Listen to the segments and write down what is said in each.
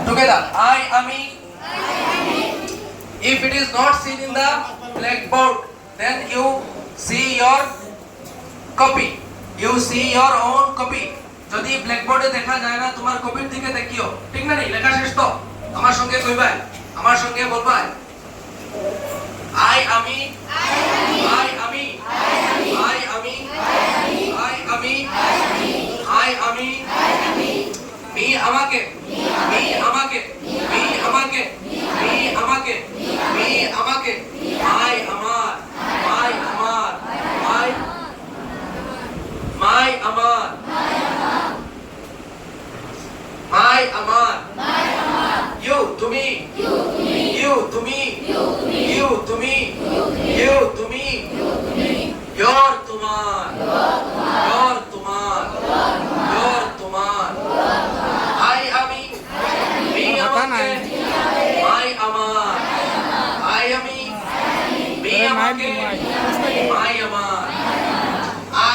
Together. I, Ami. If it is not seen in the blackboard, then you see your copy. You see your own copy. যদি ব্ল্যাকবোর্ডে দেখা যায় না তোমার কপির দিকে দেখিও, ঠিক না? লেখা শেষ তো আমার সঙ্গে কইবাই, আমার সঙ্গে বলবাই। I, Ami. I, Ami. I, Ami. I, Ami. I, Ami. Me, আমাকে। Me, আমাকে। Me, আমাকে। Me, আমাকে। Me, আমাকে। I, আমার। I, আমার। I, my, আমার। My, আমার। You, তুমি। You, তুমি। You, তুমি। You, তুমি। Your, তোমার। Your, তোমার। Your, তোমার। I, আমি। Me, আমাকে। My, আমার। I, আমি। Me, আমাকে। My, আমার।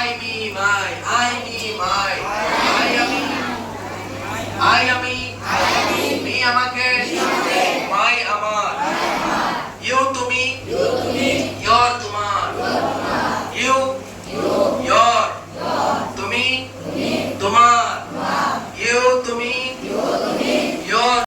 I, me, my। I, me, my। I, আমি। I, আমি। Me, আমাকে।